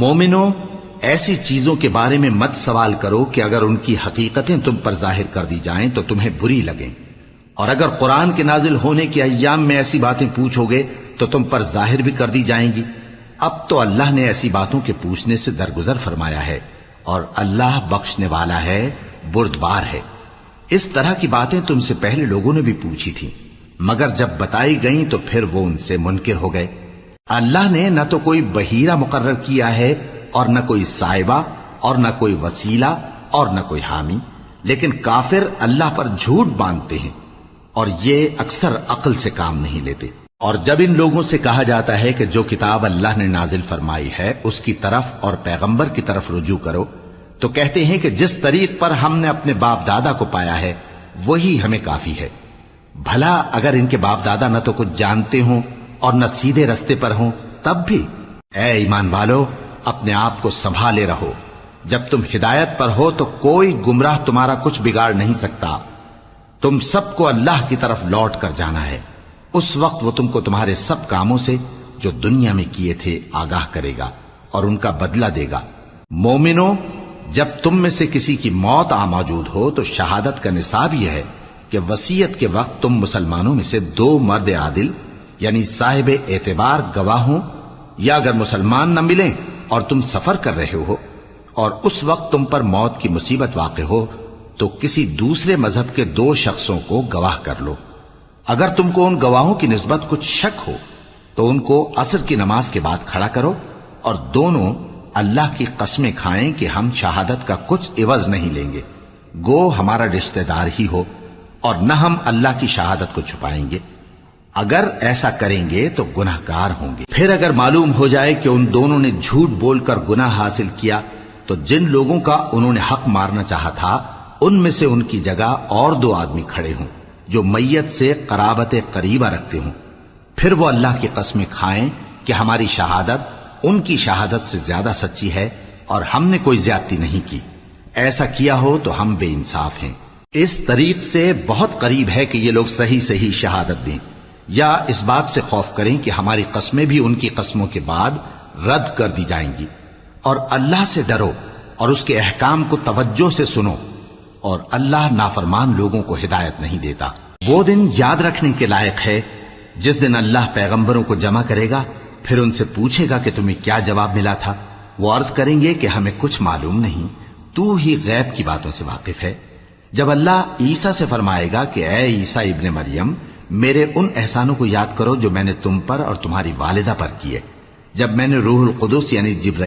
مومنو، ایسی چیزوں کے بارے میں مت سوال کرو کہ اگر ان کی حقیقتیں تم پر ظاہر کر دی جائیں تو تمہیں بری لگیں، اور اگر قرآن کے نازل ہونے کے ایام میں ایسی باتیں پوچھو گے تو تم پر ظاہر بھی کر دی جائیں گی۔ اب تو اللہ نے ایسی باتوں کے پوچھنے سے درگزر فرمایا ہے، اور اللہ بخشنے والا ہے، بردبار ہے۔ اس طرح کی باتیں تم سے پہلے لوگوں نے بھی پوچھی تھی، مگر جب بتائی گئیں تو پھر وہ ان سے منکر ہو گئے۔ اللہ نے نہ تو کوئی بحیرہ مقرر کیا ہے، اور نہ کوئی سائبہ، اور نہ کوئی وسیلہ، اور نہ کوئی حامی، لیکن کافر اللہ پر جھوٹ باندھتے ہیں، اور یہ اکثر عقل سے کام نہیں لیتے۔ اور جب ان لوگوں سے کہا جاتا ہے کہ جو کتاب اللہ نے نازل فرمائی ہے اس کی طرف اور پیغمبر کی طرف رجوع کرو، تو کہتے ہیں کہ جس طریق پر ہم نے اپنے باپ دادا کو پایا ہے وہی ہمیں کافی ہے۔ بھلا اگر ان کے باپ دادا نہ تو کچھ جانتے ہوں اور نہ سیدھے رستے پر ہوں تب بھی؟ اے ایمان والو، اپنے آپ کو سنبھالے رہو، جب تم ہدایت پر ہو تو کوئی گمراہ تمہارا کچھ بگاڑ نہیں سکتا۔ تم سب کو اللہ کی طرف لوٹ کر جانا ہے، اس وقت وہ تم کو تمہارے سب کاموں سے جو دنیا میں کیے تھے آگاہ کرے گا اور ان کا بدلہ دے گا۔ مومنو، جب تم میں سے کسی کی موت آ موجود ہو تو شہادت کا نصاب یہ ہے کہ وصیت کے وقت تم مسلمانوں میں سے 2 مرد عادل یعنی صاحب اعتبار گواہ ہوں، یا اگر مسلمان نہ ملیں اور تم سفر کر رہے ہو اور اس وقت تم پر موت کی مصیبت واقع ہو تو کسی دوسرے مذہب کے 2 شخصوں کو گواہ کر لو۔ اگر تم کو ان گواہوں کی نسبت کچھ شک ہو تو ان کو عصر کی نماز کے بعد کھڑا کرو، اور دونوں اللہ کی قسمیں کھائیں کہ ہم شہادت کا کچھ عوض نہیں لیں گے، گو ہمارا رشتہ دار ہی ہو، اور نہ ہم اللہ کی شہادت کو چھپائیں گے۔ اگر ایسا کریں گے تو گناہ گار ہوں گے۔ پھر اگر معلوم ہو جائے کہ ان دونوں نے جھوٹ بول کر گناہ حاصل کیا تو جن لوگوں کا انہوں نے حق مارنا چاہا تھا ان میں سے ان کی جگہ اور 2 آدمی کھڑے ہوں جو میت سے قرابت قریبہ رکھتے ہوں، پھر وہ اللہ کی قسمیں کھائیں کہ ہماری شہادت ان کی شہادت سے زیادہ سچی ہے اور ہم نے کوئی زیادتی نہیں کی۔ ایسا کیا ہو تو ہم بے انصاف ہیں۔ اس طریق سے بہت قریب ہے کہ یہ لوگ صحیح شہادت دیں، یا اس بات سے خوف کریں کہ ہماری قسمیں بھی ان کی قسموں کے بعد رد کر دی جائیں گی۔ اور اللہ سے ڈرو اور اس کے احکام کو توجہ سے سنو، اور اللہ نافرمان لوگوں کو ہدایت نہیں دیتا۔ وہ دن یاد رکھنے کے لائق ہے جس دن اللہ پیغمبروں کو جمع کرے گا، پھر ان سے پوچھے گا کہ تمہیں کیا جواب ملا تھا۔ وہ عرض کریں گے کہ ہمیں کچھ معلوم نہیں، تو ہی غیب کی باتوں سے واقف ہے۔ جب اللہ عیسیٰ سے فرمائے گا کہ اے عیسیٰ ابن مریم، میرے ان احسانوں کو یاد کرو جو میں نے تم پر اور تمہاری والدہ پر کیے، جب میں نے روح القدس یعنی جبرائیل